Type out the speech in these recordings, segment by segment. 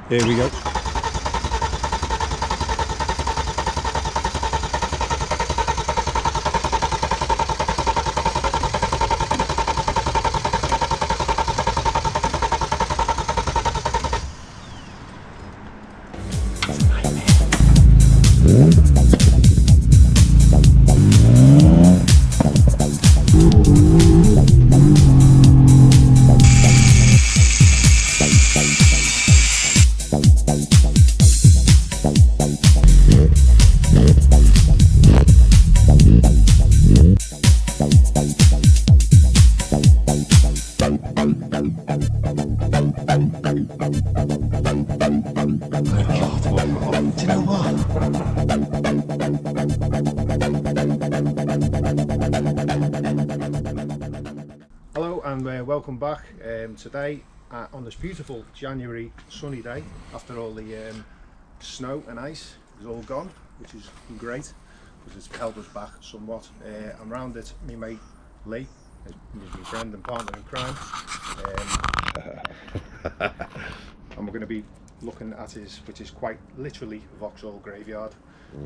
Here we go. Hello and welcome back. Today on this beautiful January sunny day, after all the snow and ice is all gone, which is great because it's held us back somewhat. I'm round it, my mate Lee, my friend and partner in crime, and we're going to be looking at his, which is quite literally Vauxhall Graveyard.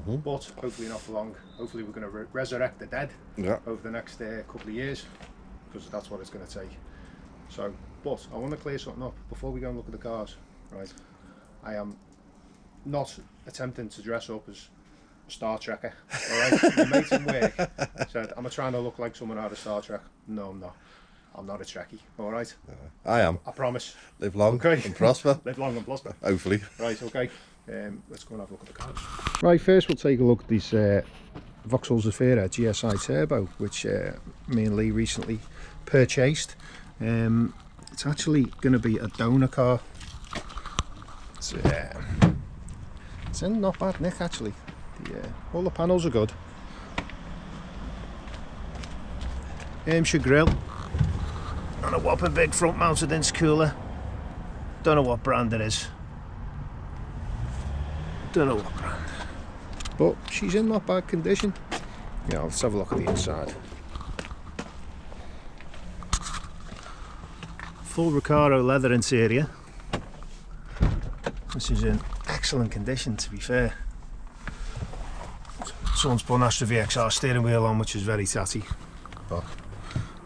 But hopefully not for long. Hopefully we're going to resurrect the dead over the next couple of years, because that's what it's going to take. So, but I want to clear something up before we go and look at the cars. Right, I am not attempting to dress up as a Star Trekker. All right, my mate in work said, "Am I trying to look like someone out of Star Trek?" No, I'm not. I'm not a Trekkie. All right. I am. I promise. Live long and prosper. Live long and prosper. Hopefully. Right. Okay. Let's go and have a look at the cars. Right, first we'll take a look at this Vauxhall Zafira GSI Turbo, which me and Lee recently purchased. It's actually going to be a donor car. It's in not bad nick actually. All the panels are good. Hampshire grille and a whopping big front mounted intercooler. Don't know what brand it is. Don't know what brand, but she's in not bad condition. Yeah, let's have a look at the inside. Full Recaro leather interior. This is in excellent condition, to be fair. Someone's put an Astra VXR steering wheel on, which is very tatty, but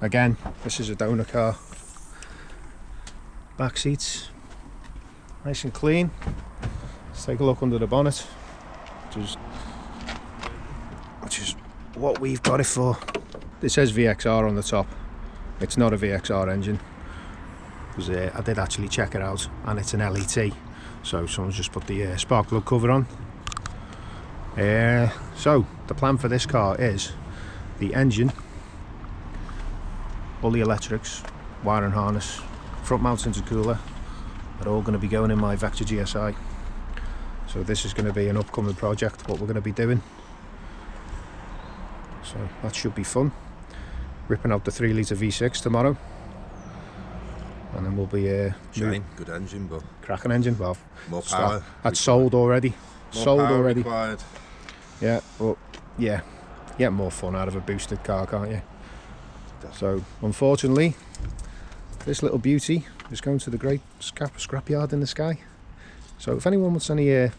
again, this is a donor car. Back seats nice and clean. Let's take a look under the bonnet, which is what we've got it for. It says VXR on the top. It's not a VXR engine, because I did actually check it out, and it's an LET. So someone's just put the spark plug cover on. So the plan for this car is the engine, all the electrics, wire and harness, front mount intercooler are all going to be going in my Vectra GSI. So this is going to be an upcoming project, what we're going to be doing. So that should be fun. Ripping out the 3 litre V6 tomorrow. And then we'll be good engine, but cracking engine. Well, more power. That's sold already. More sold power already. Required. Yeah, but yeah, you get more fun out of a boosted car, can't you? So unfortunately, this little beauty is going to the great scrapyard in the sky. So if anyone wants any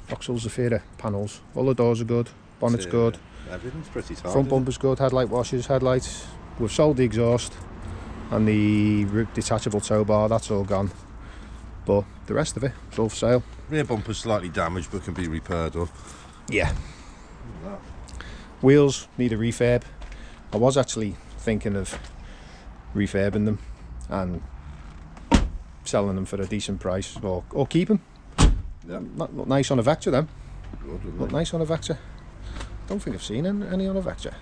Vauxhall Zafira panels, all the doors are good, bonnet's good, everything's pretty tight. Front bumper's good, headlight washers, headlights. We've sold the exhaust and the detachable tow bar, that's all gone. But the rest of it, it's all for sale. Rear bumper's slightly damaged but can be repaired up. Yeah. Wheels need a refurb. I was actually thinking of refurbing them and selling them for a decent price, or keep them. Yeah. Look nice on a Vectra then. Good, look nice on a Vectra. Don't think I've seen any on a Vectra.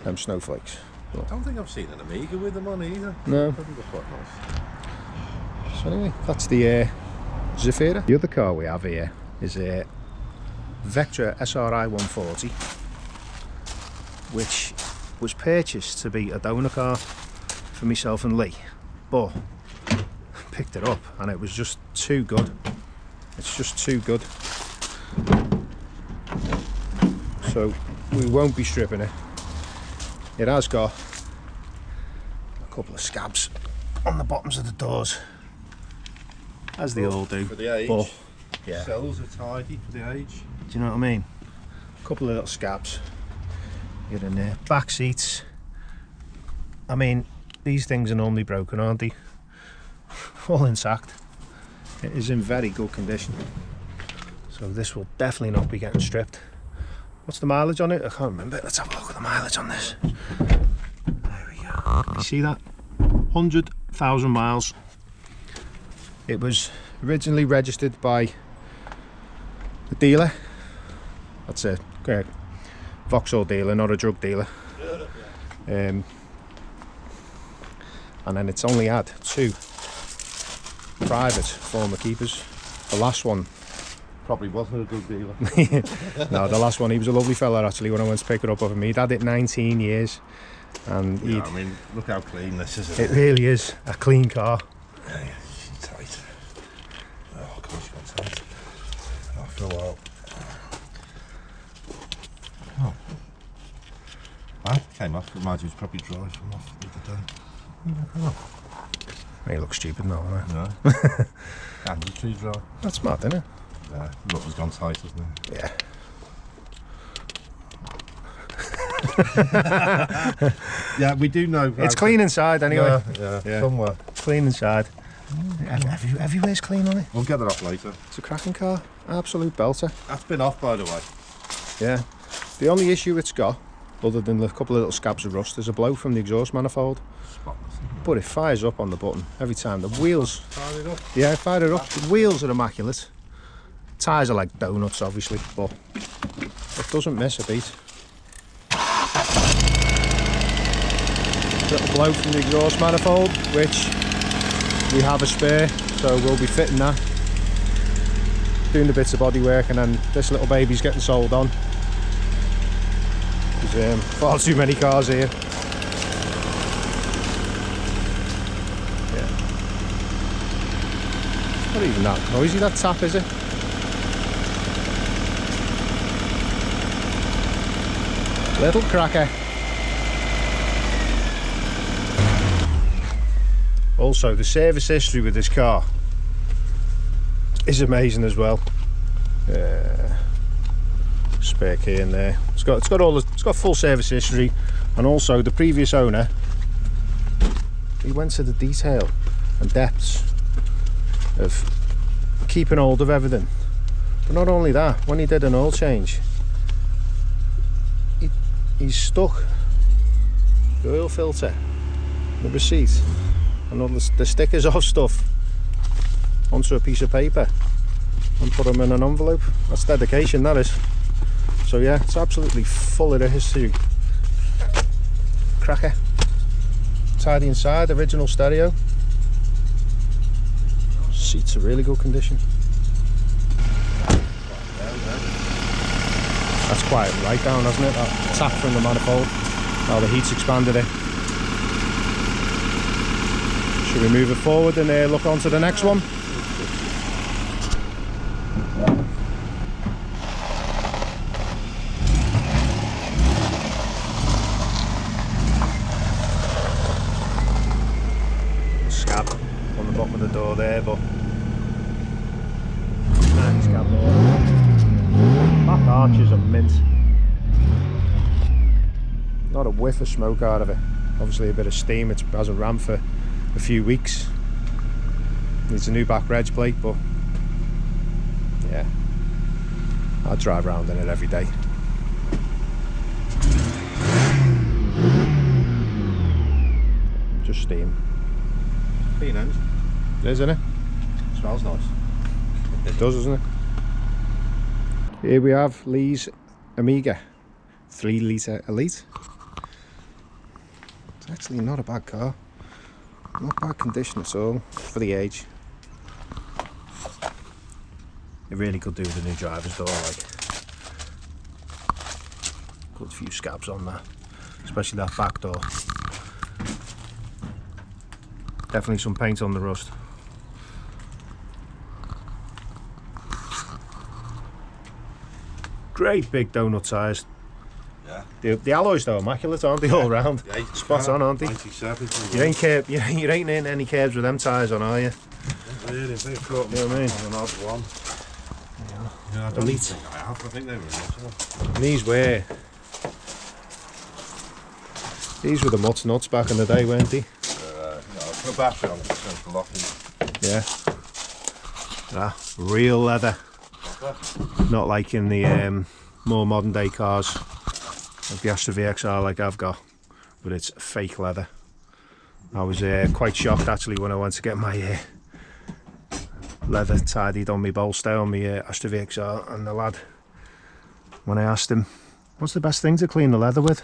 Them snowflakes. But I don't think I've seen an Amiga with them on either. No. Quite nice. So anyway, that's the Zafira. The other car we have here is a Vectra SRI 140, which was purchased to be a donor car for myself and Lee, but picked it up and it was just too good. It's just too good. So we won't be stripping it. It has got a couple of scabs on the bottoms of the doors, as they all do. For the age. But, yeah. Cells are tidy for the age. Do you know what I mean? A couple of little scabs. Get in there. Back seats. I mean, these things are normally broken, aren't they? All intact. It is in very good condition. So this will definitely not be getting stripped. What's the mileage on it? I can't remember. Let's have a look at the mileage on this. There we go. You see that? 100,000 miles. It was originally registered by the dealer. That's a Vauxhall dealer, not a drug dealer. And then it's only had 2 private former keepers. The last one Probably wasn't a drug dealer. no, the last one, he was a lovely fella actually when I went to pick it up of him. He'd had it 19 years and yeah, I mean, look how clean this is. It really is a clean car. Yeah, she's tight. Oh, gosh, she's tight. After a while. Oh. That came off. Imagine it was probably dry from off the other day. Oh. He looks stupid now, doesn't No. Mandatory dry. That's mad, isn't it? Yeah, rubber's gone tight, hasn't it? Yeah. Yeah, we do know. It's clean inside anyway. Yeah, somewhere. Clean inside. Everywhere's clean on it. We'll get that off later. It's a cracking car. Absolute belter. That's been off, by the way. Yeah. The only issue it's got, other than a couple of little scabs of rust, is a blow from the exhaust manifold. Spotless. But it fires up on the button every time. The wheels. Fire it up. Yeah, fire it up. The wheels are immaculate. Tyres are like donuts, obviously, but it doesn't miss a beat. Little blow from the exhaust manifold, which we have a spare, so we'll be fitting that. Doing the bits of bodywork, and then this little baby's getting sold on. There's far too many cars here. Yeah. It's not even that noisy, that tap, is it? Little cracker. Also, the service history with this car is amazing as well. Spare key in there. It's got full service history, and also the previous owner, he went to the detail and depths of keeping hold of everything. But not only that, when he did an oil change, he stuck the oil filter, the receipt, and all the stickers off stuff onto a piece of paper and put them in an envelope. That's dedication, that is. So yeah, it's absolutely full of the history. Cracker. Tidy inside, original stereo. Seats are really good condition. That's quite right down, hasn't it? That tap from the manifold. Now the heat's expanded it. Should we move it forward and look on to the next one? Scab on the bottom of the door there, but scab door. Back arches are mint. Not a whiff of smoke out of it. Obviously a bit of steam. It hasn't ran for a few weeks. Needs a new back reg plate, but yeah, I drive around in it every day. Just steam. Clean engine. It is, isn't it? Smells nice. It does, doesn't it? Here we have Lee's Amiga 3 litre Elite. It's actually not a bad car. Not bad condition at all for the age. It really could do with a new driver's door, like. Good few scabs on that, especially that back door. Definitely some paint on the rust. Great big donut tyres. Yeah. The alloys though, immaculate, aren't they, all round? Yeah, spot on, aren't they? 97. You ain't in any curves with them tyres on, are you? Really, they caught me You know what I mean? on an odd one. Yeah, I don't Elite. think I have. I think they were original. And these were the Mutts Nuts back in the day, weren't they? Put a battery on the locking. Yeah. Real leather. Not like in the more modern day cars of the Astra GSI like I've got, but it's fake leather. I was quite shocked actually when I went to get my leather tidied on my bolster on my Astra GSI, and the lad, when I asked him, what's the best thing to clean the leather with?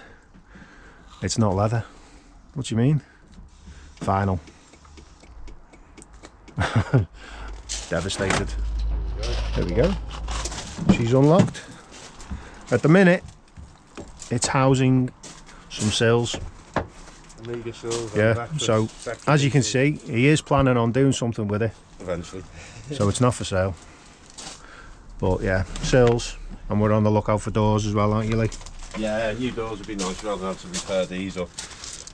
It's not leather. What do you mean? Vinyl. Devastated. There we go. She's unlocked. At the minute, it's housing some sills. Amiga sills. Yeah, so as you can see, he is planning on doing something with it. Eventually. So it's not for sale. But yeah, sills. And we're on the lookout for doors as well, aren't you, Lee? Yeah, new doors would be nice rather than have to repair these up.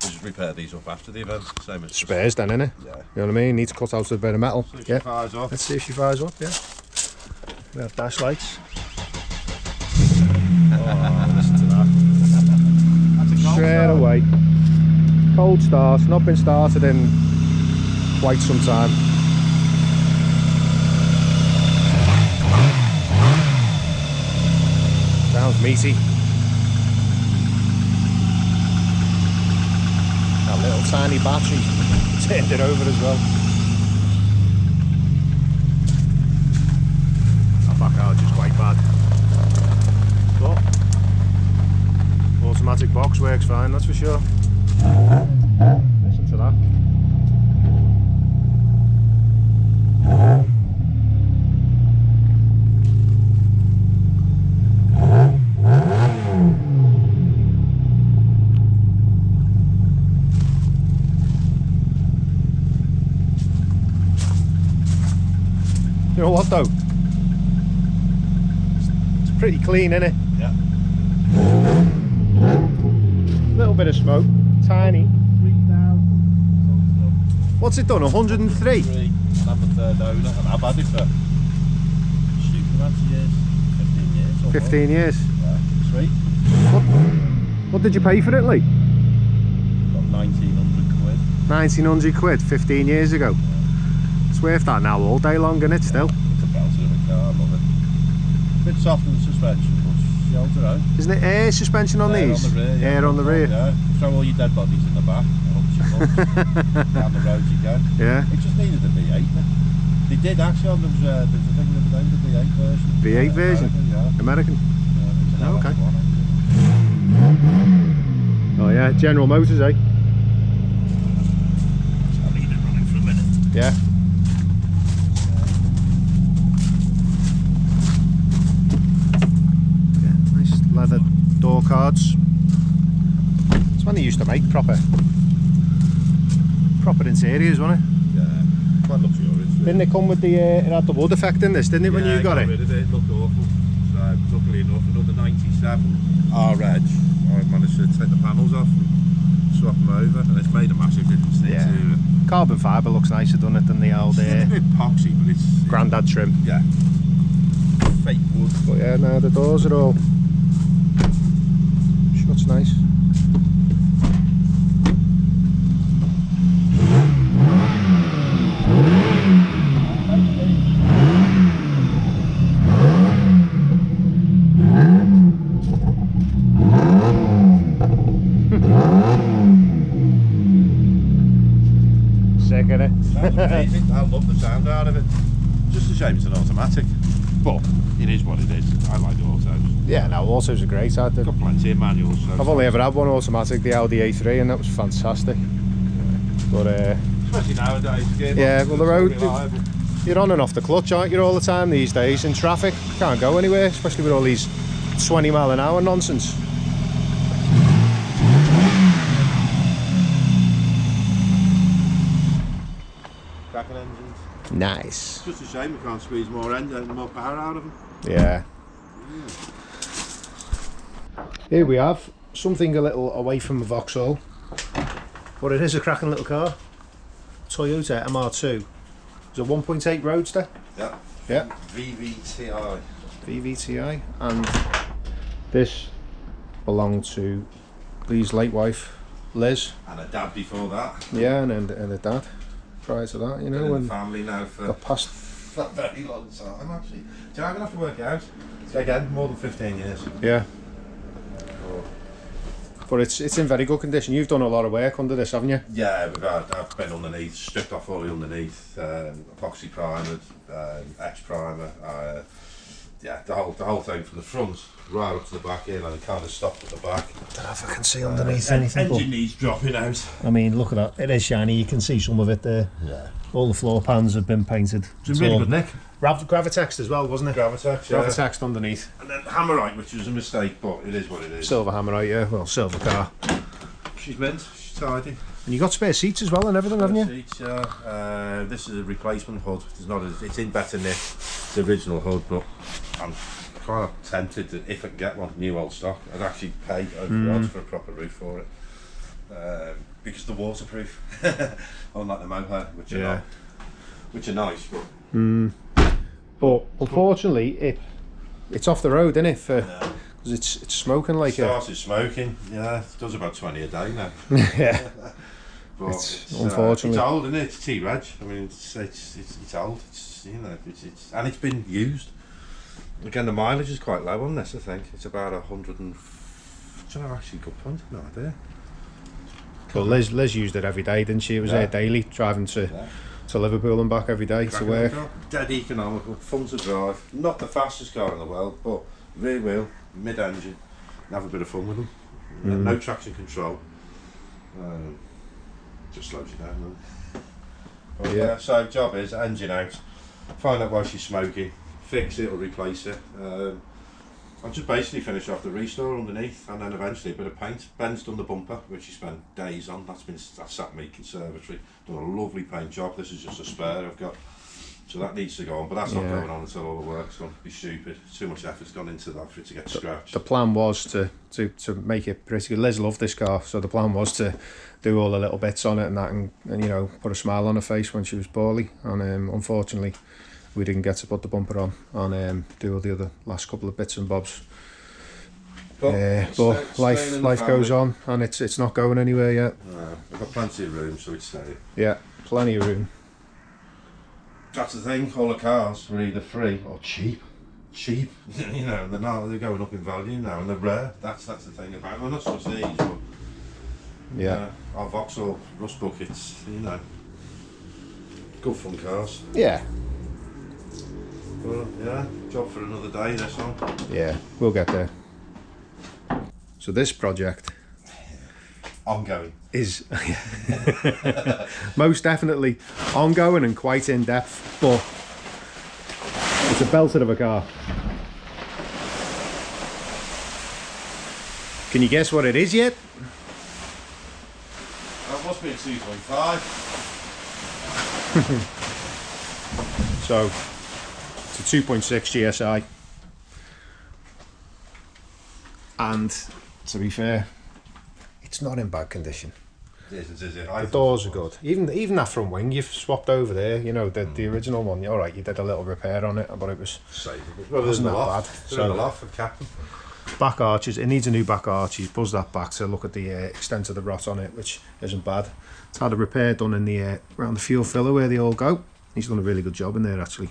We'll just repair these up after the event. Same as Spares then, innit? Yeah. You know what I mean? Need to cut out a bit of metal. So if Yeah. she fires off. Let's see if she fires up, yeah. We have dash lights. Oh, listen to that. That's a cold Straight start. away. Cold start, not been started in quite some time. Sounds meaty. That little tiny battery turned it over as well. That back out is quite bad. But automatic box works fine, that's for sure. Listen to that. You know what though? It's pretty clean, isn't it? Yeah. Little bit of smoke, tiny. 3,000. What's it done? 103? I'm the third owner, and I've had it for stupid amount of years. 15 years. Or 15 years. Yeah, sweet. What did you pay for it, Lee? Got 1,900 quid. 1900 quid 15 years ago. It's worth that now all day long, isn't it, still? It's a belter of a car, I love it. A bit soft in the suspension, but she holds her own. Isn't it air suspension on these? On the rear, yeah. Air on the rear. Yeah. Throw all your dead bodies in the back, and up she comes. Down the road you go. Yeah. It just needed a V8. They did actually, there's a thing the other day, the V8 version. V8 version? American, American? yeah. Oh, okay. One, Oh yeah, General Motors, eh? so I'll leave it running for a minute. Yeah. Nice leather door cards. It's when they used to make proper interiors, wasn't it? Yeah, quite luxurious. Didn't it come with the, it had the wood effect in this, didn't it, when you got it? Rid of it. It looked awful. So luckily enough, another 97 R Edge, I managed to take the panels off and swap them over, and it's made a massive difference in the interior. Carbon fibre looks nicer, doesn't it, than the old It's a bit epoxy, but it's Grandad trim. yeah, fake wood. But yeah, no, the doors are all shuts nice. Sick, innit? Sounds amazing. I love the sound out of it. Just a shame it's an automatic, but it is what it is. I like the autos. Yeah, no, autos are great, aren't they? Got plenty of manuals. So I've only ever had one automatic, the Audi A3, and that was fantastic. But especially nowadays. Yeah, well, the road- reliable. you're on and off the clutch, aren't you, all the time these days in traffic? Can't go anywhere, especially with all these 20 mile an hour nonsense. Cracking engines. Nice. It's just a shame we can't squeeze more power out of them. Yeah. Here we have something a little away from the Vauxhall, but it is a cracking little car. Toyota MR2 It's a 1.8 Roadster. Yeah. Yeah. VVTi. VVTi, and this belonged to Lee's late wife, Liz. And a dad before that. Yeah, and a dad prior to that, you know. Been in and the family now for past a very long time, actually. So I'm going to have to work it out. Again, more than 15 years. Yeah. But it's in very good condition. You've done a lot of work under this, haven't you? Yeah, I've been underneath, stripped off all the underneath, epoxy primered, etch primer, yeah, the whole thing from the front right up to the back here, and it kind of stopped at the back. I don't know if I can see underneath anything. Engine needs dropping out. I mean, look at that. It is shiny. You can see some of it there. Yeah. All the floor pans have been painted. It's really good nick. Gravitex as well, wasn't it? Gravitex, yeah. Gravitex underneath. And then Hammerite, which was a mistake, but it is what it is. Silver Hammerite, yeah. Well, silver car. She's mint, she's tidy. And you got spare seats as well and everything, haven't you? Seats, yeah. This is a replacement hood. It's in better nick, the original hood, but I'm kind of tempted that if I can get one new old stock, I'd actually pay over odds for a proper roof for it. Because they're waterproof, unlike the mohair, which are nice, but. But unfortunately, it's off the road, isn't it? Because it's smoking like started smoking. Yeah, it does about 20 a day now. Yeah. But it's unfortunately it's old, isn't it? It's T-Reg. I mean, it's old. It's it's and it's been used. Again, the mileage is quite low on this. I think it's about 100 and. I don't know, actually, good point. No idea. Well, Liz used it every day, didn't she? It was there daily, driving to Liverpool and back every day to work. Dead economical, fun to drive. Not the fastest car in the world, but rear wheel, mid-engine, and have a bit of fun with them. No traction control. Just slows you down. But yeah, so job is engine out, find out why she's smoking, fix it or replace it. I'll just basically finish off the restore underneath, and then eventually a bit of paint. Ben's done the bumper, which he spent days on. That's sat me conservatory. Done a lovely paint job. This is just a spare I've got, so that needs to go on. But that's not going on until all the work's done. It'd be stupid. Too much effort's gone into that for it to get scratched. The plan was to make it pretty good. Liz loved this car, so the plan was to do all the little bits on it and that, and you know, put a smile on her face when she was poorly. And unfortunately, we didn't get to put the bumper on and do all the other last couple of bits and bobs. But life goes on, and it's not going anywhere yet. We've got plenty of room, so it's steady. Yeah, plenty of room. That's the thing. All the cars are either free or cheap. You know, they're going up in value now, and they're rare. That's the thing about them. Well, not so much these, but our Vauxhall rust buckets. You know, good fun cars. Yeah. Well, yeah, job for another day, this one. Yeah, we'll get there. So this project ongoing is most definitely ongoing and quite in depth, but it's a belter of a car. Can you guess what it is yet? That must be a 2.5. So it's a 2.6 GSI, and to be fair, it's not in bad condition. Is it? The doors are good. Even that front wing you've swapped over there, you know, the original one. All right, you did a little repair on it, but it was wasn't that bad. So the loft of Captain. Back arches, it needs a new back arch. He's buzzed that back to look at the extent of the rot on it, which isn't bad. It's had a repair done in the around the fuel filler where they all go. He's done a really good job in there, actually.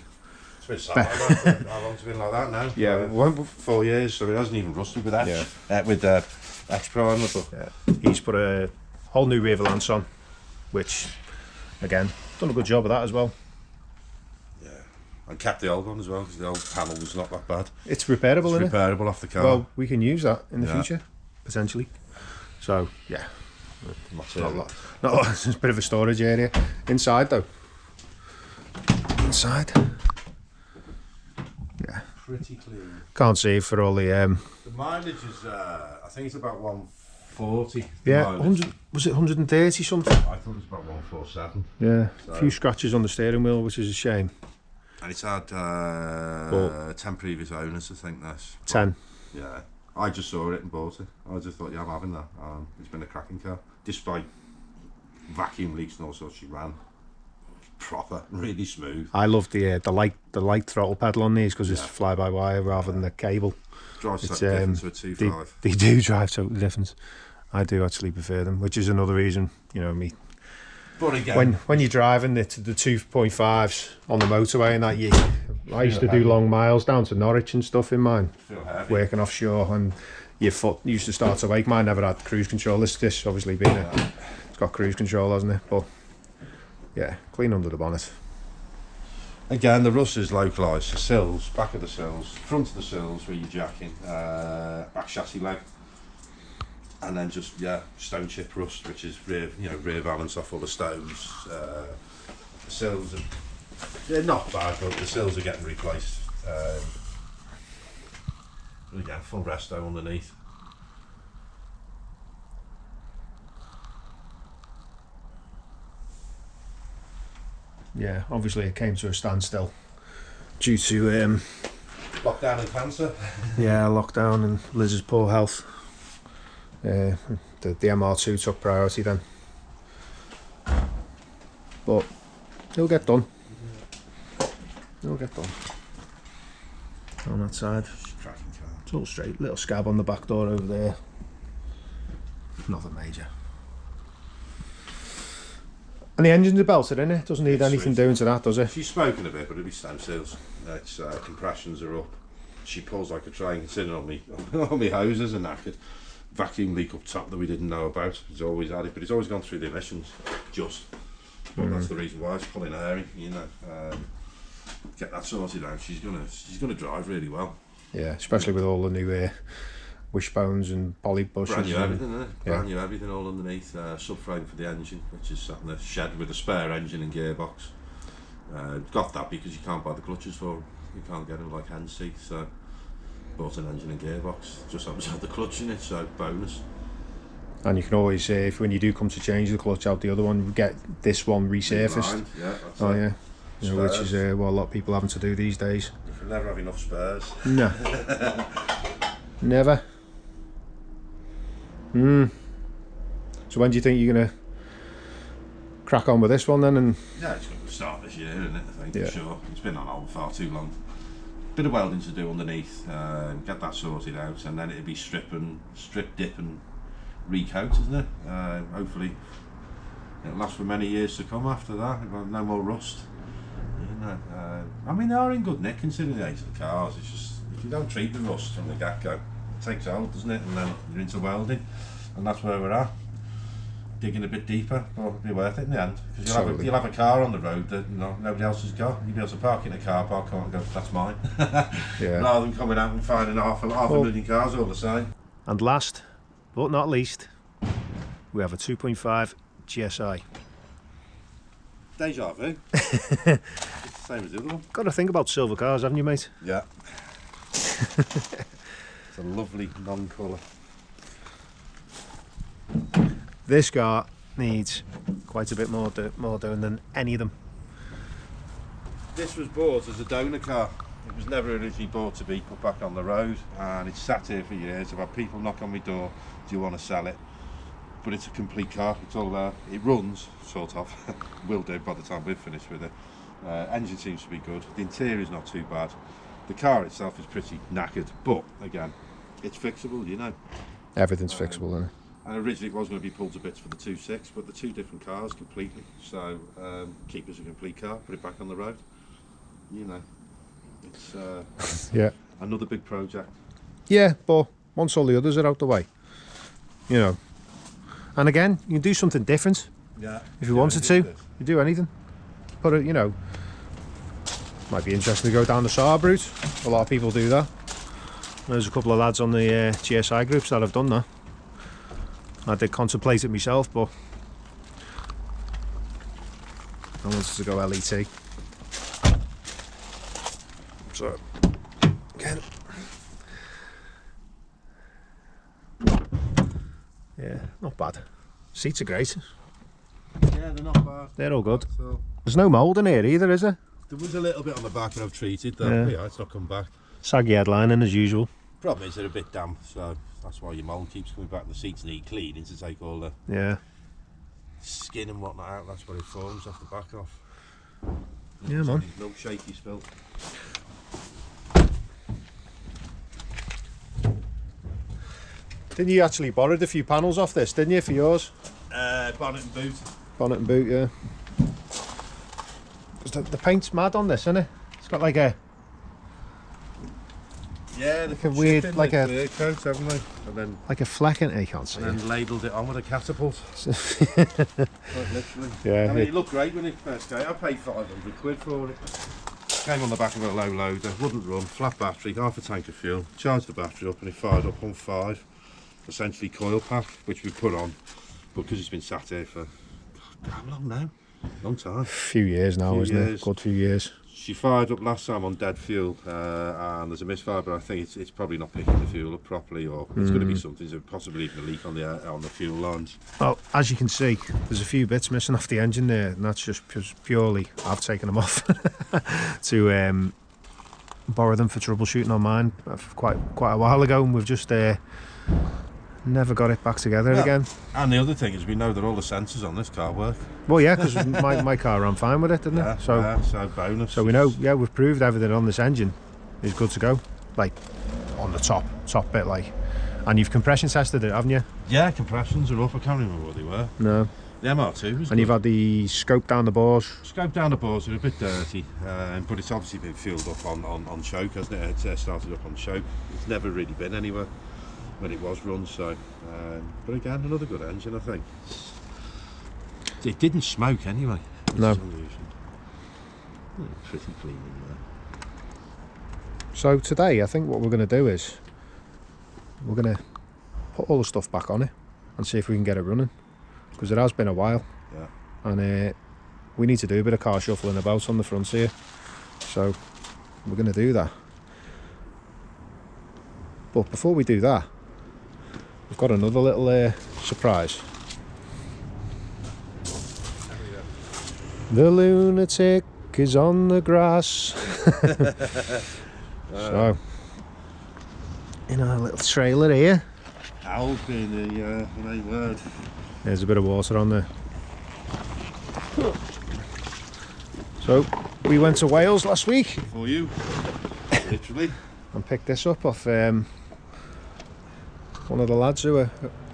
It's been sat like that. How long's it been like that now? Yeah, 4 years, so it hasn't even rusted with that. Yeah. With X primer. He's put a whole new rear valance on, which again done a good job of that as well. Yeah, and kept the old one as well because the old panel was not that bad. It's repairable, isn't it? Repairable off the car. Well, we can use that in the future potentially. So yeah, not a lot. It's a bit of a storage area inside though. Inside. Yeah. Pretty clean. Can't see for all the. The mileage is, I think it's about 140. Yeah, 100. Was it 130 something? I thought it was about 147. Yeah, so. A few scratches on the steering wheel, which is a shame. And it's had 10 previous owners, I think. That's 10. Yeah, I just saw it and bought it. I just thought, yeah, I'm having that. It's been a cracking car, despite vacuum leaks and all sorts. She ran proper, really smooth. I love the light throttle pedal on these because it's fly-by-wire rather than the cable. Drives totally different to a 2.5. They do drive totally different. I do actually prefer them, which is another reason, you know, me. But again, when you're driving the 2.5s on the motorway and that, I used to do long miles down to Norwich and stuff in mine, working offshore, and your foot used to start to ache. Mine never had cruise control. This obviously being it's got cruise control, hasn't it? But yeah, clean under the bonnet. Again, the rust is localised. The sills, back of the sills, front of the sills where you're jacking, back chassis leg, and then just stone chip rust, which is rear valance off all the stones. The sills they're not bad, but the sills are getting replaced. Again, full resto underneath. Yeah, obviously it came to a standstill due to lockdown and cancer. Yeah, lockdown and Liz's poor health. The MR2 took priority then, but it'll get done. It'll get done. On that side, it's all straight. Little scab on the back door over there. Nothing major. And the engine's belted, isn't it? Doesn't need anything doing to that, does it? She's smoking a bit, but it'll be stem seals. Its compressions are up. She pulls like a train, considering on me hoses are knackered. Vacuum leak up top that we didn't know about. It's always had it, but it's always gone through the emissions. But that's the reason why it's pulling her hairy, you know. Get that sorted out. She's gonna drive really well. Yeah, especially with all the new wishbones and poly bushes. Brand new everything, isn't it? Brand new everything all underneath. Subframe for the engine, which is sat in the shed with a spare engine and gearbox. Got that because you can't buy the clutches for them. You can't get them like hand seats, so bought an engine and gearbox. Just happens to have the clutch in it, so bonus. And you can always, when you do come to change the clutch out the other one, get this one resurfaced. Yeah, that's yeah. You know, which is what a lot of people having to do these days. You can never have enough spares. No. Never. So when do you think you're going to crack on with this one then? And yeah, it's going to start this year, isn't it? I think, yeah. For sure. It's been on hold far too long. Bit of welding to do underneath, get that sorted out, and then it'll be strip, dip and recoat, isn't it? Hopefully it'll last for many years to come after that. No more rust. You know, I mean, they are in good nick considering the age of the cars. It's just, if you don't treat the rust from the get-go, it takes hold, doesn't it? And then you're into welding, and that's where we're at. Digging a bit deeper, but it'll be worth it in the end. Because you'll have a car on the road that nobody else has got. You'll be able to park in a car park and go, that's mine. Yeah. Rather than coming out and finding half a million cars all the same. And last, but not least, we have a 2.5 GSI. Deja vu. It's the same as the other one. Got to think about silver cars, haven't you, mate? Yeah. It's a lovely non-colour. This car needs quite a bit more doing than any of them. This was bought as a donor car. It was never originally bought to be put back on the road, and it's sat here for years. I've had people knock on my door, do you want to sell it? But it's a complete car. It's all there. It runs, sort of. Will do by the time we've finished with it. Engine seems to be good. The interior is not too bad. The car itself is pretty knackered, but again, it's fixable, you know. Everything's fixable, isn't it? And originally it was going to be pulled to bits for the 2.6, but the two different cars completely. So keep it as a complete car, put it back on the road. You know, it's yeah, another big project. Yeah, but once all the others are out the way, you know. And again, you can do something different. Yeah. If you wanted to, you do anything. Put it, you know. Might be interesting to go down the Saab route. A lot of people do that. There's a couple of lads on the GSI groups that have done that. I did contemplate it myself, but I wanted to go LET. So, again, yeah, not bad. Seats are great. Yeah, they're not bad. They're all good. So, there's no mould in here either, is there? There was a little bit on the back that I've treated, though. Yeah, it's not come back. Saggy headlining as usual. Problem is they're a bit damp, so that's why your mould keeps coming back. The seats need cleaning to take all the skin and whatnot out. That's what it forms off the back off. Yeah, man. No shaky spill. Didn't you actually borrowed a few panels off this, didn't you, for yours? Bonnet and boot. Bonnet and boot, yeah. Because the paint's mad on this, isn't it? It's got like a... Yeah, like a weird, like a... clear coat, haven't they? And then... like a fleck in it, you can't see and then labelled it on with a catapult. Quite literally. Yeah. I mean, it looked great when it first came. I paid 500 quid for it. Came on the back of a low loader, wouldn't run, flat battery, half a tank of fuel. Charged the battery up and it fired up on 5. Essentially coil pack, which we put on, but because it's been sat here for how long now? Long time. A few years now, isn't it? Good few years. She fired up last time on dead fuel, and there's a misfire, but I think it's probably not picking the fuel up properly, or it's going to be something, so possibly even a leak on the fuel lines. Well, as you can see, there's a few bits missing off the engine there, and that's just purely I've taken them off to borrow them for troubleshooting on mine quite a while ago, and we've just never got it back together again. And the other thing is, we know that all the sensors on this car work. Well, yeah, because my car ran fine with it, didn't it? So bonus. So we know, yeah, we've proved everything on this engine is good to go. Like on the top bit, like. And you've compression tested it, haven't you? Yeah, compressions are up. I can't remember what they were. No. The MR2 was and good. You've had the scope down the bores. Scope down the bores are a bit dirty, but it's obviously been filled up on choke, hasn't it? It started up on choke. It's never really been anywhere when it was run, so but again, another good engine, I think. It didn't smoke anyway. No. Pretty clean in there. So today, I think what we're going to do is we're going to put all the stuff back on it and see if we can get it running, because it has been a while. Yeah. And we need to do a bit of car shuffling about on the front here, so we're going to do that. But before we do that, we've got another little surprise. The lunatic is on the grass. So, in our little trailer here. Owl being the main word. There's a bit of water on there. So, we went to Wales last week. For you, literally. And picked this up off one of the lads who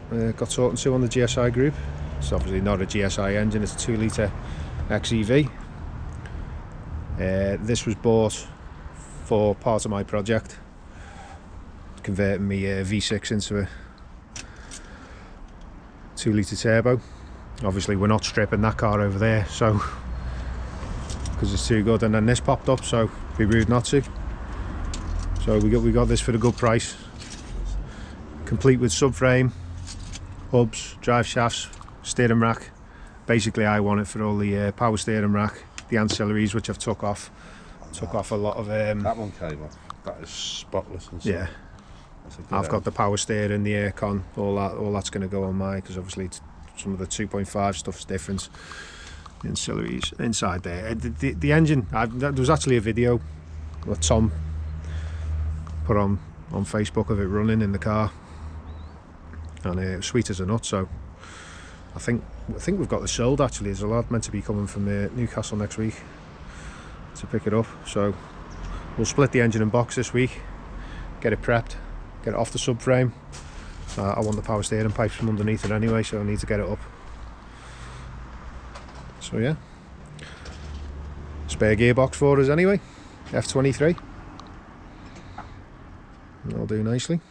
got talking to on the GSI group. It's obviously not a GSI engine, it's a 2 litre XEV. This was bought for part of my project, converting me V6 into a 2 litre turbo. Obviously we're not stripping that car over there, so because it's too good, and then this popped up, so it'd be rude not to. So we got this for a good price, complete with subframe, hubs, drive shafts, steering rack. Basically I want it for all the power steering rack, the ancillaries which I've took off a lot of that one came off. That is spotless and stuff. Yeah, I've got the power steering, the aircon, all that's going to go on mine, because obviously some of the 2.5 stuff's different. The ancillaries inside there, the engine, there was actually a video that Tom put on Facebook of it running in the car, and it was sweet as a nut. So I think we've got this sold. Actually, there's a lad meant to be coming from Newcastle next week to pick it up, so we'll split the engine and box this week, get it prepped, get it off the subframe. I want the power steering pipes from underneath it anyway, so I need to get it up. So yeah, spare gearbox for us anyway, F23. That'll do nicely,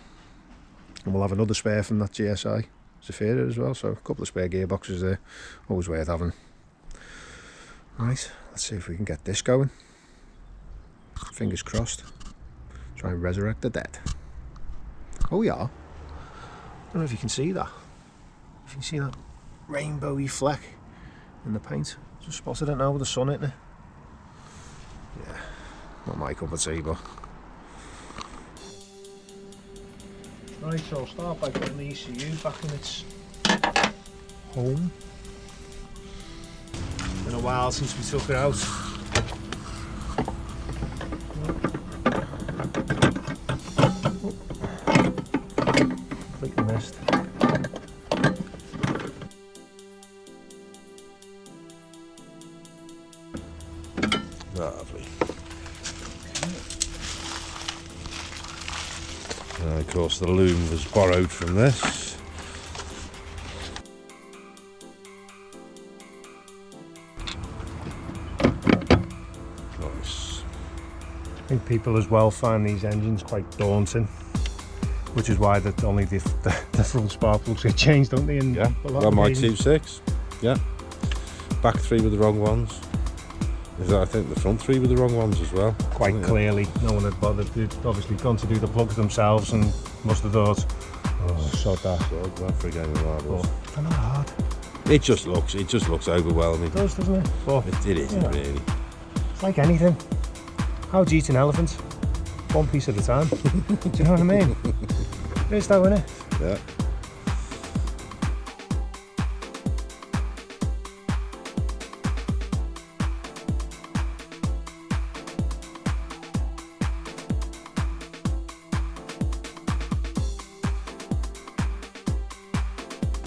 and we'll have another spare from that GSI Zafira as well, so a couple of spare gearboxes there, always worth having. Right, let's see if we can get this going. Fingers crossed. Try and resurrect the dead. Oh we are. I don't know if you can see that. If you can see that rainbowy fleck in the paint. Just spotted it now with the sun hitting it. Yeah, not my cup of tea, but. Right, so I'll start by putting the ECU back in its home. Been a while since we took it out. Completely missed. And of course the loom was borrowed from this. Nice. I think people as well find these engines quite daunting, which is why that only the front spark plugs get changed, don't they? And yeah, well, my 2.6. Yeah, back 3 with the wrong ones. I think the front 3 were the wrong ones as well. Quite clearly, no one had bothered. They'd obviously gone to do the plugs themselves and must have thought, oh, sod that. Sod that for a game of marbles. They're not hard. It just looks overwhelming. It does, doesn't it? But it isn't really. It's like anything. How do you eat an elephant? One piece at a time. Do you know what I mean? It is though, isn't it? Yeah.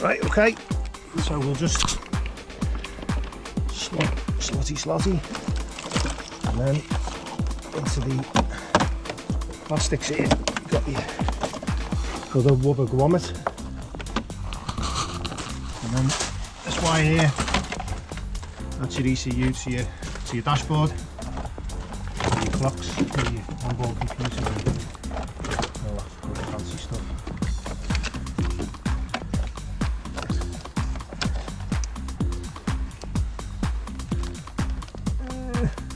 Right, okay, so we'll just slotty, and then into the plastics here. You've got your other rubber grommet, and then this wire here, that's your ECU to your dashboard, your clocks, your onboard computer, and all that good fancy stuff.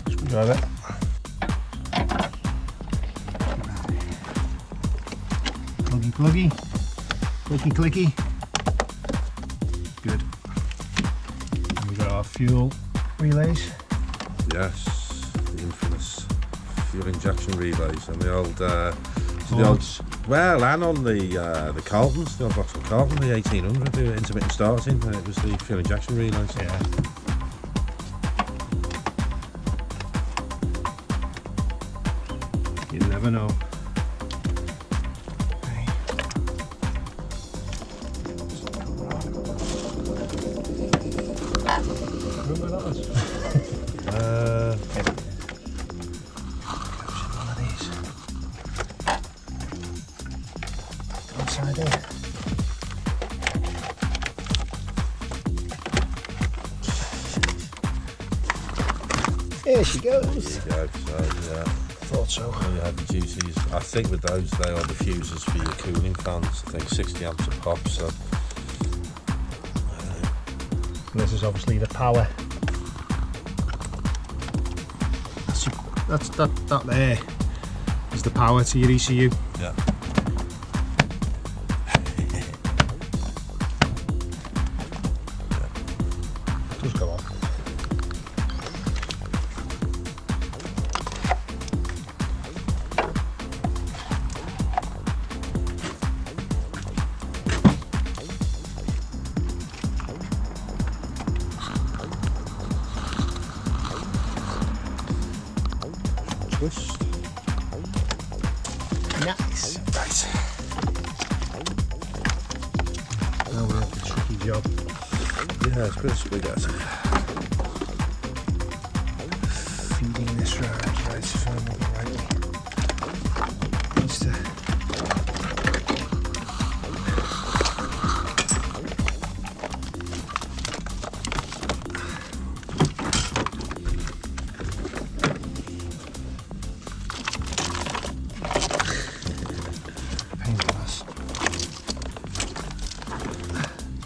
Screwdriver. Pluggy, clicky. Good. And we've got our fuel relays. Yes, the infamous fuel injection relays and the old, well, and on the Carltons, the old Vauxhall Carlton, the 1800, the intermittent starting, it was the fuel injection relays. Yeah. You never know. Remember that was? One of these. Outside here. There she goes. There you go, so yeah. Thought so. Well, you have the duties. I think with those, they are the fuses for your cooling fans. I think 60 amps a pop, so. And this is obviously the power. That there is the power to your ECU. Yeah. Just go on. Twist. Nice. Right. Now we're at the tricky job. Yeah, it's a bit of spaghetti. Feeding this round, right, so I'm moving rightly. Needs to...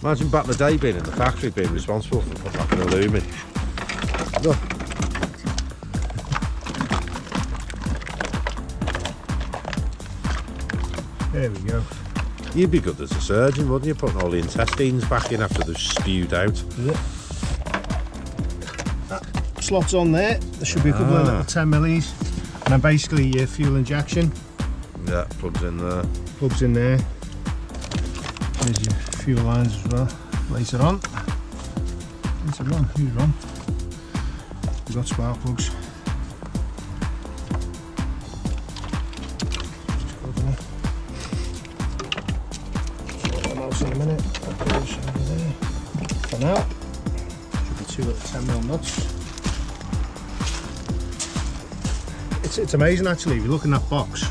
Imagine back in the day being in the factory, being responsible for putting the loom in. Look. There we go. You'd be good as a surgeon, wouldn't you? Putting all the intestines back in after they've spewed out. Yep. That slot's on there. There should be a couple of little 10 millis. And then basically your fuel injection. Yeah, plugs in there. Plugs in there. There's your fuel lines as well. Later on. Who's on? We've got spark plugs. Sort them out in a minute. That goes over there. For now, should be 2 little 10mm nuts. It's amazing actually, if you look in that box,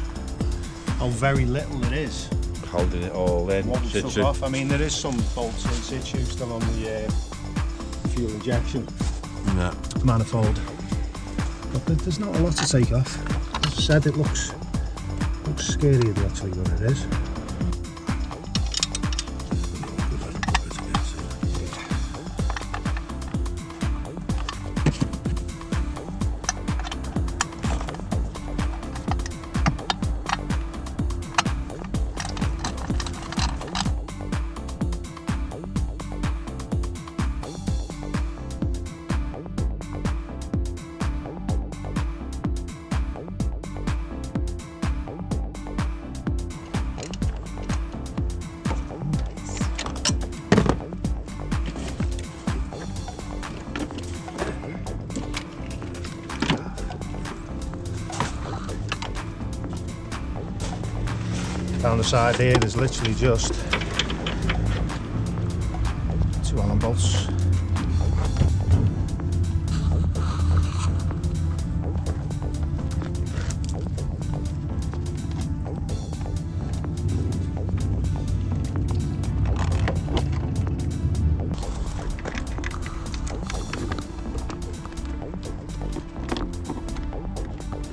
how very little it is. Holding it all in. What was took off. I mean, there is some bolts in situ still on the fuel injection manifold, but there's not a lot to take off. As I said, it looks scarier than actually what it is. Down the side here, there's literally just 2 Allen bolts.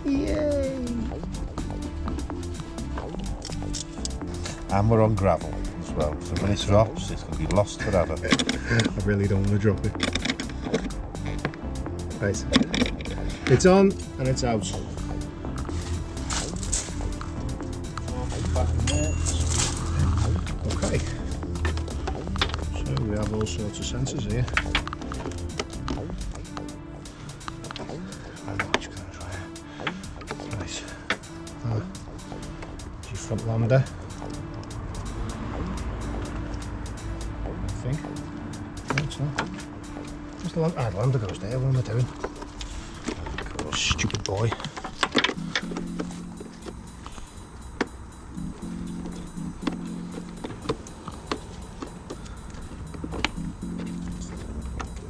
Yay! And we're on gravel as well, so when it drops it's going to be lost forever. I really don't want to drop it. Right, it's on and it's out. Okay, so we have all sorts of sensors here. Right, your front lambda. I think. No, it's not. Where's the lambda? Ah, the lambda goes there. What am I doing? Oh, stupid boy.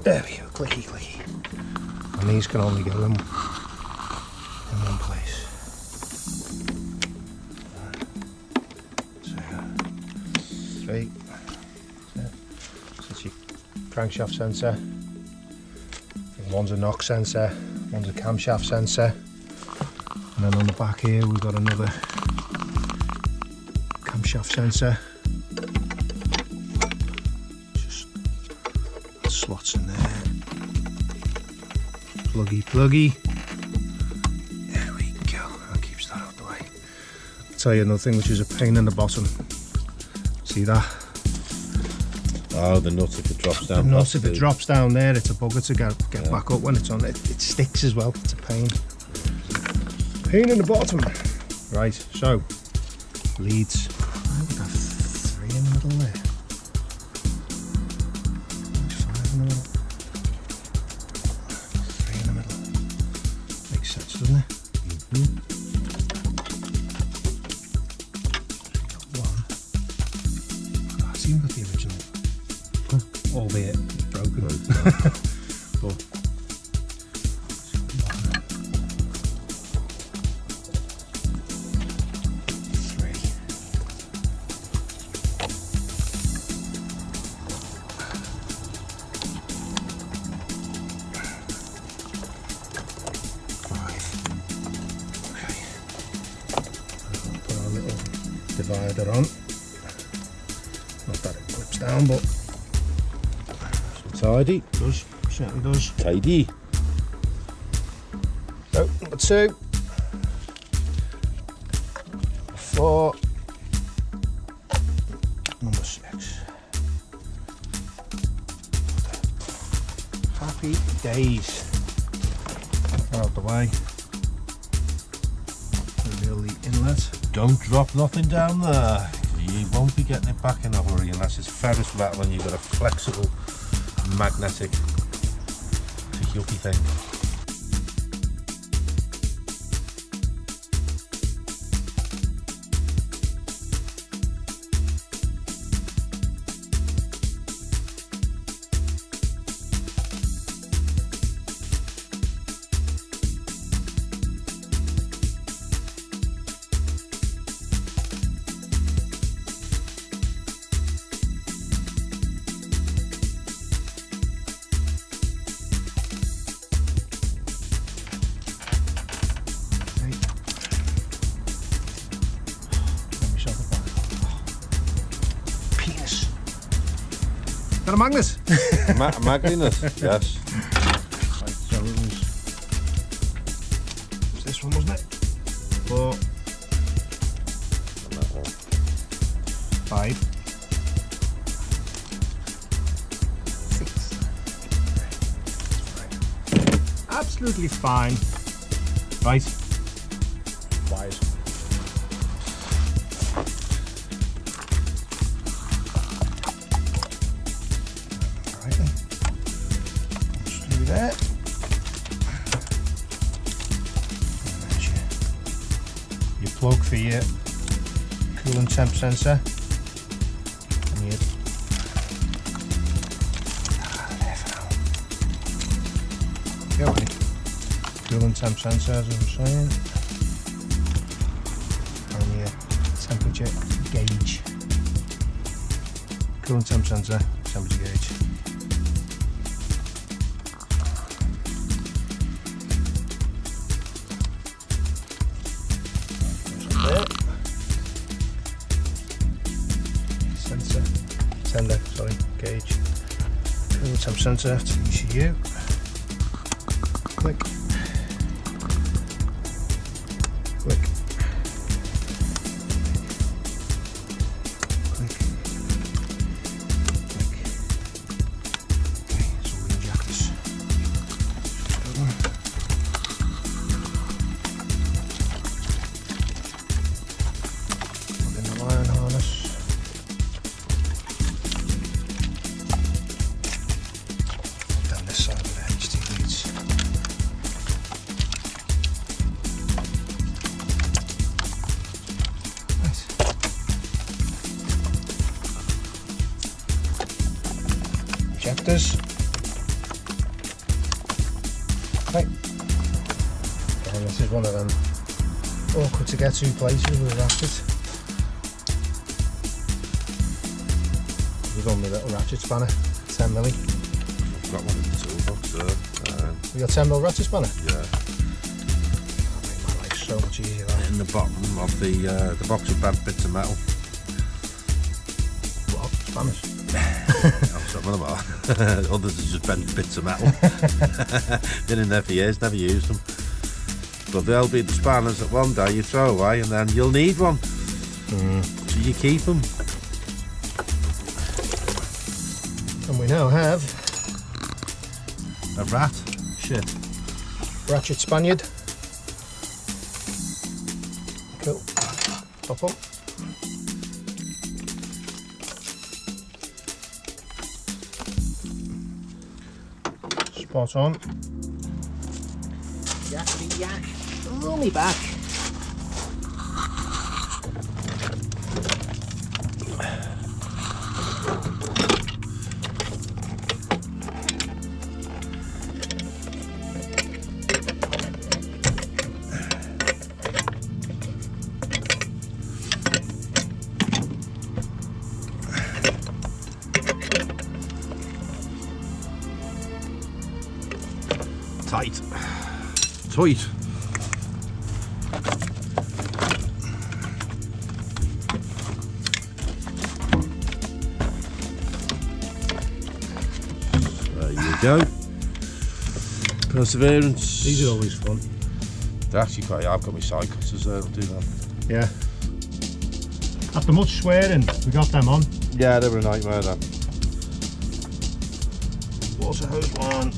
There we go. Clicky, clicky. And these can only go in one place. So, 3. That's your crankshaft sensor. I think one's a knock sensor, one's a camshaft sensor, and then on the back here we've got another camshaft sensor. Just slots in there. Pluggy, pluggy. There we go. That keeps that out of the way. I'll tell you another thing which is a pain in the bottom. See that? Oh, the nut if it drops down. The nut if it drops down there, it's a bugger to get back up when it's on. It sticks as well. It's a pain. Pain in the bottom. Right, so leads. I would have 3 in the middle there. 5 in the middle. 3 in the middle. Makes sense, doesn't it? Mm-hmm. It's even got the original. Albeit broken. But divider on. Not that it clips down, but tidy. Does, certainly does. Tidy. So, number 2. 4. Number 6. Happy days. Out the way. Reveal the inlet. Don't drop nothing down there. You won't be getting it back in a hurry unless it's ferrous metal and you've got a flexible magnetic yucky thing. Got a magnet? Magnet, yes. Right, so it was this one, wasn't it? 4, 5, 6. Absolutely fine. Right. Wise. Alright then. Screw there. Your plug for your coolant temp sensor. And your there for now. Go away. Coolant temp sensor, as I was saying. And your temperature gauge. Coolant temp sensor, temperature gauge. Sender, sorry, gauge. Coolant temp sensor to the ECU. Click. Click. Click. Click. Okay, so we'll inject this. Plug in the line harness. Injectors. Right. And this is one of them awkward to get to places with a ratchet. We've got my little ratchet spanner, 10mm. I've got one in the toolbox there. You got 10mm ratchet spanner? Yeah. That'll make my life so much easier. That. In the bottom of the box of bad bits of metal. What? Spanners? Some of them are. Others are just bent bits of metal. Been in there for years, never used them. But they'll be the spanners that one day you throw away and then you'll need one. So you keep them. And we now have a ratchet Spaniard. Cool. Pop up. Spot on. Yakety yak. Roll me back. Tight. There you go. Perseverance. These are always fun. They're actually quite. I've got my side cutters there. I'll do that. Yeah. After much swearing, we got them on. Yeah, they were a nightmare then. Water hose 1.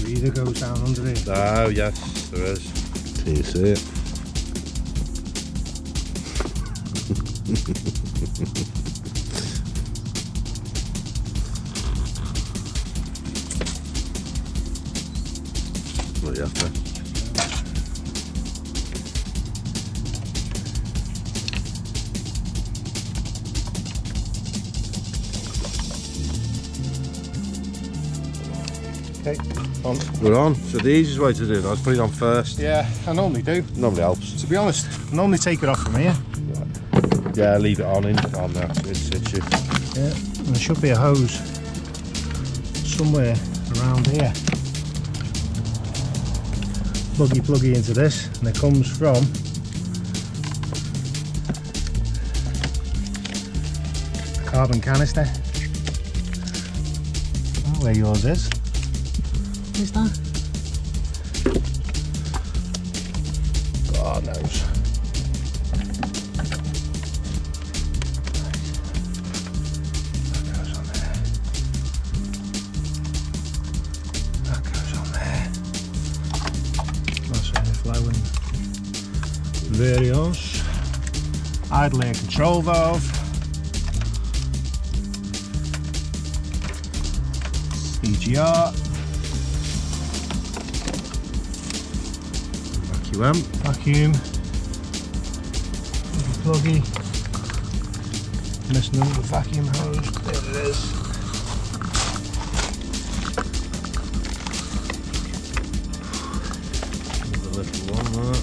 Breather goes down underneath. Oh yes, there is. Can you see it? What you after? Okay, on. We're on. So the easiest way to do that is put it on first. Yeah, I normally do. Normally helps. To be honest, I normally take it off from here. Yeah, leave it on there. It sits you. Yeah, and there should be a hose somewhere around here. Pluggy into this, and it comes from a carbon canister. Oh, where yours is. Is that? God knows. Varios, idle air control valve, EGR, vacuum, pluggy, missing the vacuum hose, there it is. The little one there.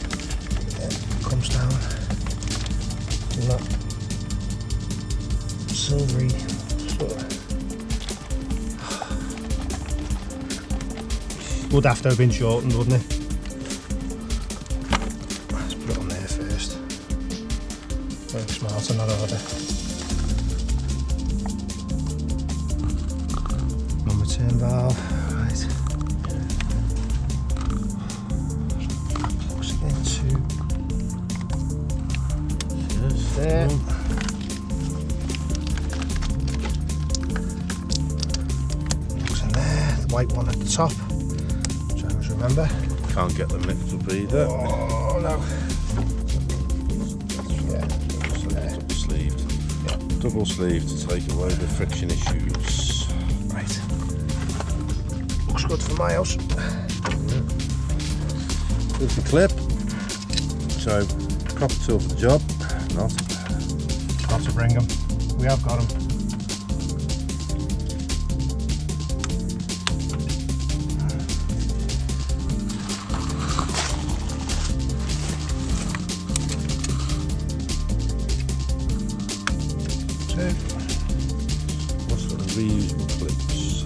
Comes down in that silvery sort of. Would have to have been shortened, wouldn't it? Let's put it on there first. Very smart on that order. Non-return valve, right. Plugs into there. Looks in there, the white one at the top, which I always remember. Can't get them mixed up either. Oh no. Yeah, double sleeved. Yeah. Double sleeved to take away the friction issues. Right. Looks good for my house. Yeah. There's the clip. So, proper tool for the job. Not. Got to bring them. We have got them. What's sort of reusable clips?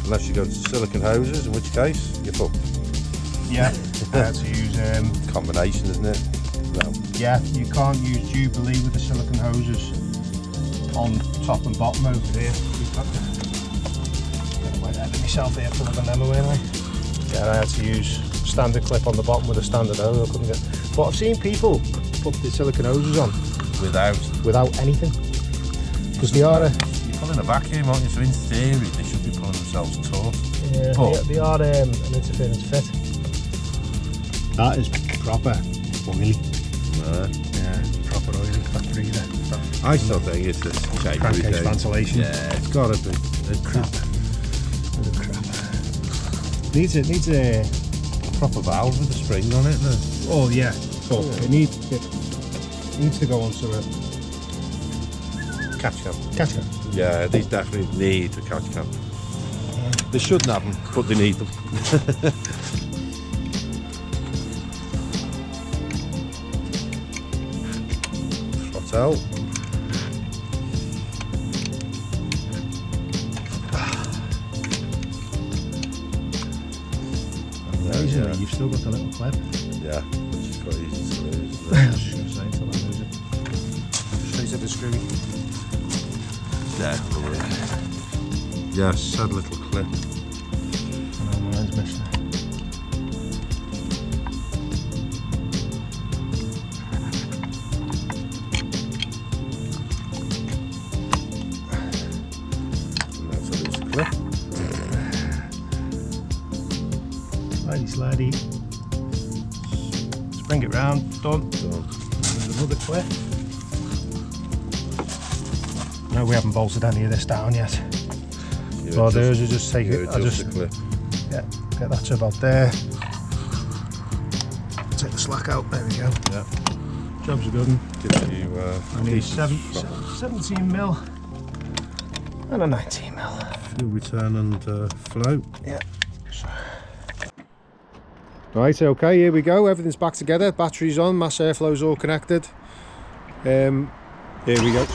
Unless you go to silicone hoses, in which case you're fucked. Yeah, I had to use combination, isn't it? No. Yeah, you can't use Jubilee with the silicone hoses on top and bottom over here. We've got to wait out of myself here plugging them away anyway. Yeah, I had to use standard clip on the bottom with a standard hose. I couldn't get. But I've seen people put the silicone hoses on without anything. Because they are you're pulling a vacuum, aren't you? So in theory they should be pulling themselves taut. Yeah, they are an interference fit. That is proper oily. Yeah, proper oily. That's pretty good. I still think it's this crankcase ventilation. Yeah, it's gotta be. Crap. Needs a proper valve with a spring on it. Oh yeah, but it needs to go onto a catch cam. Catch cam. Yeah, these definitely need a catch cam. They shouldn't have them, but they need them. Throttle. Yeah. You've still got the little clip. Yeah, which is quite easy to lose. I was just going to say, until I lose it. Straight to the screw. Yeah, sad little clip. I know mine's missing. And that's a loose clip. Slidey. Spring it round, done. There's another clip. No, we haven't bolted any of this down yet. Well, those are just take it. I just clip. Yeah, get that to about there. Take the slack out. There we go. Yeah. Job's a good one. Gives you I need 17 mil and a 19 mil. Fuel return and flow. Yeah. Right, okay, here we go. Everything's back together. Battery's on, mass airflow's all connected. Here we go.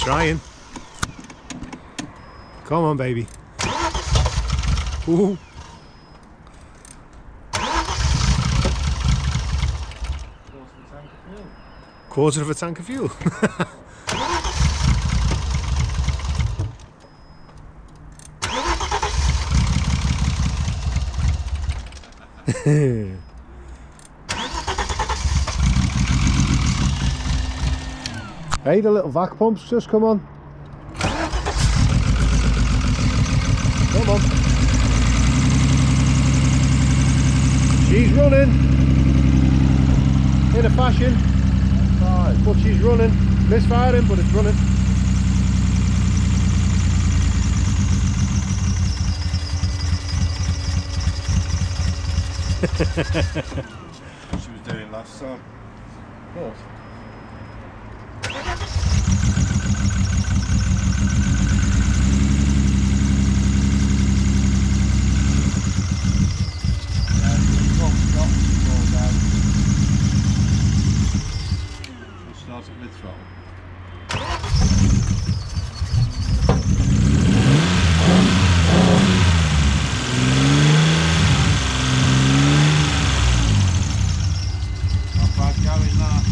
Trying. Come on, baby. Ooh. Quarter of a tank of fuel. Hey, the little vac pumps just come on. Come on. She's running. In a fashion. But she's running. Misfiring, but it's running. She was doing last time. What? Start it with throttle. Not bad going that.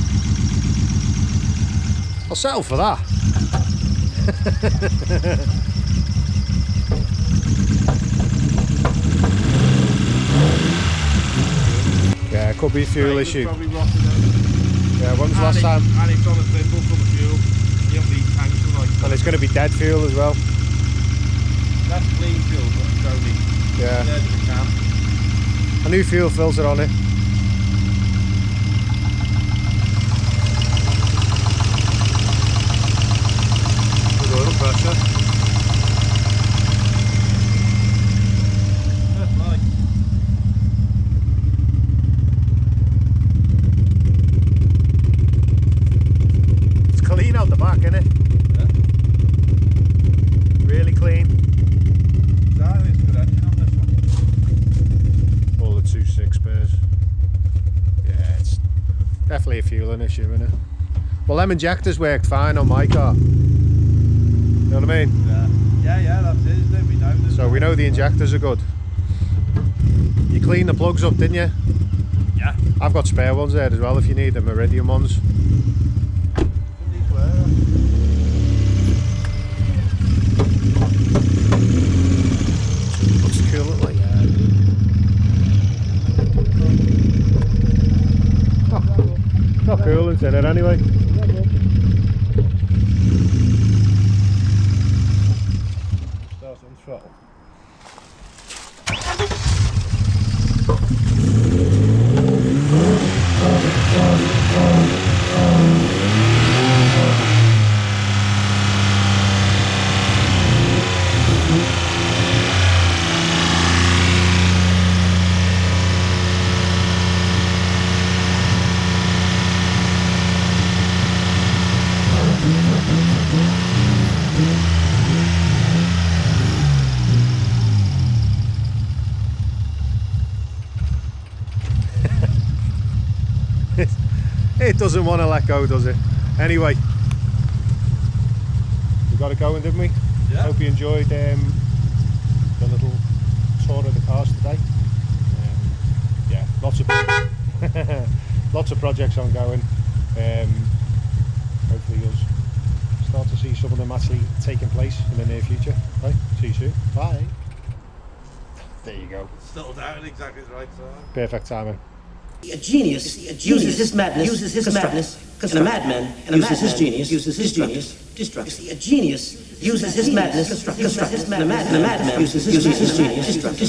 I'll settle for that. Yeah, it could be a fuel issue. Yeah, when was the last time? And it's on a thimble full of fuel. You don't need tanks like that. And it's going to be dead fuel as well. That's clean fuel, but it's only Yeah. there to the can. A new fuel filter on it. Good oil pressure. Like. It's clean out the back, isn't it? Yeah. Really clean. Exactly, it's a good engine on this one. All the 2.6 spares. Yeah, it's definitely a fueling issue, isn't it? Well, them injectors worked fine on my car. You know what I mean? Yeah, that's it, isn't it? We know this. So we know the injectors are good. You cleaned the plugs up, didn't you? Yeah. I've got spare ones there as well if you need them, Iridium ones. These were. What's the cool look like? Oh, not cool, it's in it anyway. Start on throttle. It doesn't want to let go, does it? Anyway, we got it going, didn't we? Yeah. Hope you enjoyed the little tour of the cars today. Yeah, lots of lots of projects ongoing. Hopefully you'll start to see some of them actually taking place in the near future. Right, see you soon. Bye. There you go. Settle down exactly the right time. Perfect timing. A genius uses his madness, and a madman uses his genius, destructs. A genius uses his madness, and a madman uses his genius, destructs.